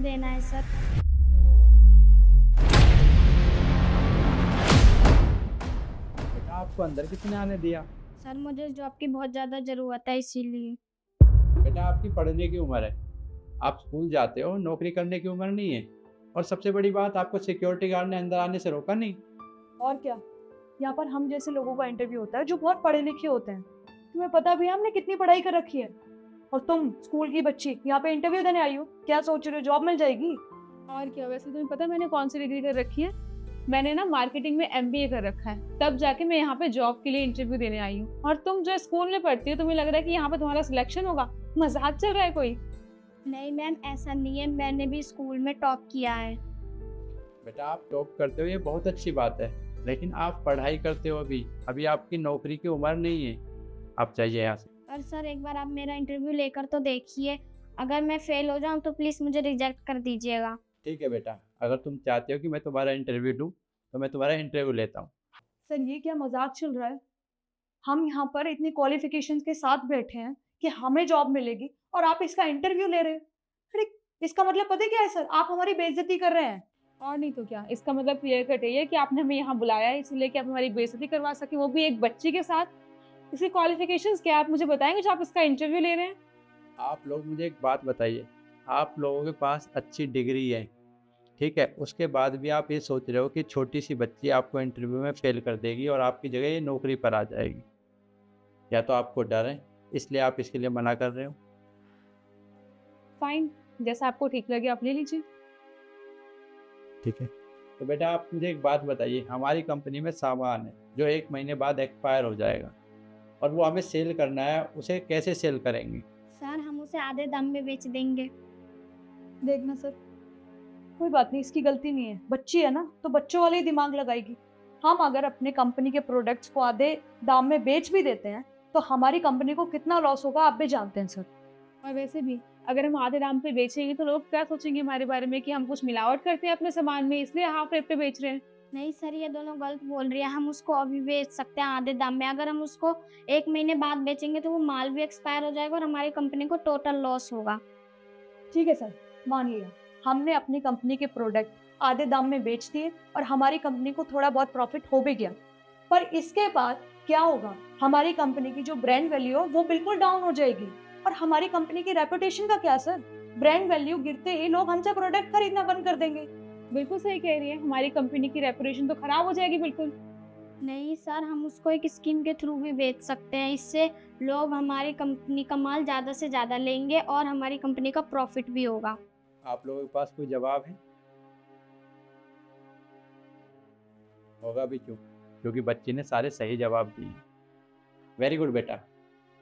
देना है सर। बेटा आपको अंदर किसने आने दिया? सर मुझे जॉब की बहुत ज़्यादा ज़रूरत है इसीलिए। बेटा आपकी पढ़ने की उम्र है, आप स्कूल जाते हो, नौकरी करने की उम्र नहीं है। और सबसे बड़ी बात, आपको सिक्योरिटी गार्ड ने अंदर आने से रोका नहीं। और क्या, यहाँ पर हम जैसे लोगों का इंटरव्यू होता है जो बहुत पढ़े लिखे होते हैं। तुम्हें पता भी है हमने कितनी पढ़ाई कर रखी है, और तुम स्कूल की बच्ची यहाँ पे इंटरव्यू देने आई हो। क्या सोच रहे हो, जॉब मिल जाएगी? और क्या, वैसे तुम्हें पता है मैंने कौन सी डिग्री कर रखी है? मैंने ना मार्केटिंग में एमबीए कर रखा है, तब जाके मैं यहाँ पे जॉब के लिए इंटरव्यू देने आई हूँ। और तुम जो स्कूल में पढ़ती हो, तुम्हें लग रहा है कि यहाँ पे तुम्हारा सिलेक्शन होगा? मजाक चल रहा है कोई? नहीं मैम, ऐसा नहीं है, मैंने भी स्कूल में टॉप किया है। बेटा आप जॉब करते हो ये बहुत अच्छी बात है, लेकिन आप पढ़ाई करते हो अभी अभी आपकी नौकरी की उम्र नहीं है। आप चाहिए यहाँ से। पर सर एक बार आप मेरा इंटरव्यू लेकर तो देखिए, अगर मैं फेल हो जाऊँ तो प्लीज़ मुझे रिजेक्ट कर दीजिएगा। ठीक है बेटा, अगर तुम चाहते हो कि मैं तुम्हारा इंटरव्यू लूँ तो मैं तुम्हारा इंटरव्यू लेता हूँ। सर ये क्या मजाक चल रहा है? हम यहाँ पर इतनी क्वालिफिकेशंस के साथ बैठे हैं कि हमें जॉब मिलेगी, और आप इसका इंटरव्यू ले रहे हो। अरे इसका मतलब पता है क्या है सर, आप हमारी बेइज्जती कर रहे हैं। और नहीं तो क्या, इसका मतलब क्लियर कट ये है कि आपने हमें यहाँ बुलाया है इसलिए कि आप हमारी बेइज्जती करवा सके, वो भी एक बच्ची के साथ। इसकी क्वालिफिकेशंस क्या है, आप मुझे बताएंगे जो आप इसका इंटरव्यू ले रहे हैं? आप लोग मुझे एक बात बताइए, आप लोगों के पास अच्छी डिग्री है, ठीक है, उसके बाद भी आप ये सोच रहे हो कि छोटी सी बच्ची आपको इंटरव्यू में फेल कर देगी और आपकी जगह ये नौकरी पर आ जाएगी। या तो आपको डर है इसलिए आप इसके लिए मना कर रहे हो? फाइन, जैसा आपको ठीक लगे आप ले लीजिए। ठीक है, तो बेटा आप मुझे एक बात बताइए, हमारी कंपनी में सामान है जो 1 महीने बाद एक्सपायर हो जाएगा और वो हमें सेल करना है, उसे कैसे सेल करेंगे? सर हम उसे आधे दाम में बेच देंगे। देखना सर, कोई बात नहीं, इसकी गलती नहीं है, बच्ची है ना तो बच्चों वाले ही दिमाग लगाएगी। हम अगर अपने कंपनी के प्रोडक्ट्स को आधे दाम में बेच भी देते हैं तो हमारी कंपनी को कितना लॉस होगा आप भी जानते हैं सर। और वैसे भी अगर हम आधे दाम पे बेचेंगे तो लोग क्या सोचेंगे हमारे बारे में, कि हम कुछ मिलावट करते हैं अपने सामान में इसलिए हाफ रेट पे बेच रहे हैं। नहीं सर, ये दोनों गलत बोल रही है। हम उसको अभी बेच सकते हैं आधे दाम में। अगर हम उसको 1 महीने बाद बेचेंगे तो वो माल भी एक्सपायर हो जाएगा और हमारी कंपनी को टोटल लॉस होगा। ठीक है सर, मान लिया, हमने अपनी कंपनी के प्रोडक्ट आधे दाम में बेच दिए और हमारी कंपनी को थोड़ा बहुत प्रॉफिट हो भी गया। पर इसके बाद क्या होगा, हमारी कंपनी की जो ब्रांड वैल्यू है वो बिल्कुल डाउन हो जाएगी। और हमारी कंपनी की रेपुटेशन का क्या सर? ब्रांड वैल्यू गिरते ही लोग हमसे प्रोडक्ट खरीदना बंद कर देंगे। बिल्कुल सही कह रही है, हमारी कंपनी की रेपुटेशन तो खराब हो जाएगी बिल्कुल। नहीं सर, हम उसको एक स्कीम के थ्रू भी बेच सकते हैं। इससे लोग हमारी कंपनी का माल ज़्यादा से ज़्यादा लेंगे और हमारी कंपनी का प्रॉफिट भी होगा। आप लोगों के पास कोई जवाब है? होगा भी क्यों, क्योंकि बच्ची ने सारे सही जवाब दिए। वेरी गुड बेटा।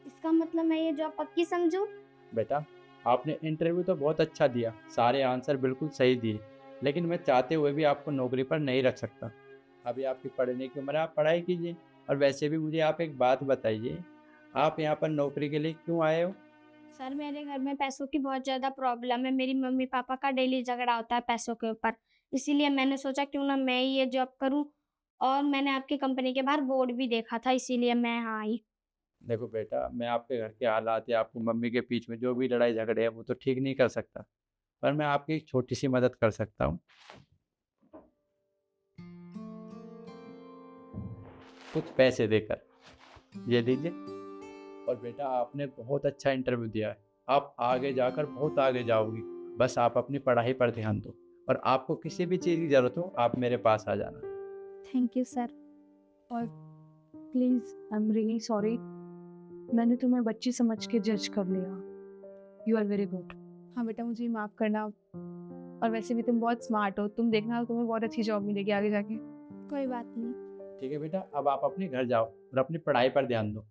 इसका मतलब मैं ये जॉब पक्की समझूं? बेटा आपने इंटरव्यू तो बहुत अच्छा दिया, सारे आंसर बिल्कुल सही दिए, लेकिन मैं चाहते हुए भी आपको नौकरी पर नहीं रख सकता। अभी आपकी पढ़ने की उम्र है, आप पढ़ाई कीजिए। और वैसे भी मुझे आप एक बात बताइए, आप यहाँ पर नौकरी के लिए क्यों आए हो? सर मेरे घर में पैसों की बहुत ज़्यादा प्रॉब्लम है। मेरी मम्मी पापा का डेली झगड़ा होता है पैसों के ऊपर। इसीलिए मैंने सोचा क्यों ना मैं ही ये जॉब करूं, और मैंने आपकी कंपनी के बाहर बोर्ड भी देखा था, इसीलिए मैं यहाँ आई। देखो बेटा, मैं आपके घर के हालात या आपकी मम्मी के बीच में जो भी लड़ाई झगड़े हैं वो तो ठीक नहीं कर सकता, पर मैं आपकी एक छोटी सी मदद कर सकता हूँ। कुछ पैसे देकर, ये लीजिए। और बेटा आपने बहुत अच्छा इंटरव्यू दिया है, आप आगे जाकर बहुत आगे जाओगी। बस आप अपनी पढ़ाई पर ध्यान दो, और आपको किसी भी चीज़ की ज़रूरत हो आप मेरे पास आ जाना। Thank you sir. और please I am really sorry, मैंने तुम्हें बच्ची समझ के जज कर लिया। You are very good. हाँ बेटा, मुझे माफ़ करना। और वैसे भी तुम बहुत स्मार्ट हो, तुम देखना तुम्हें बहुत अच्छी जॉब मिलेगी आगे जाके। कोई बात नहीं। ठीक है बेटा, अब आप अपने घर जाओ और अपनी पढ़ाई पर ध्यान दो।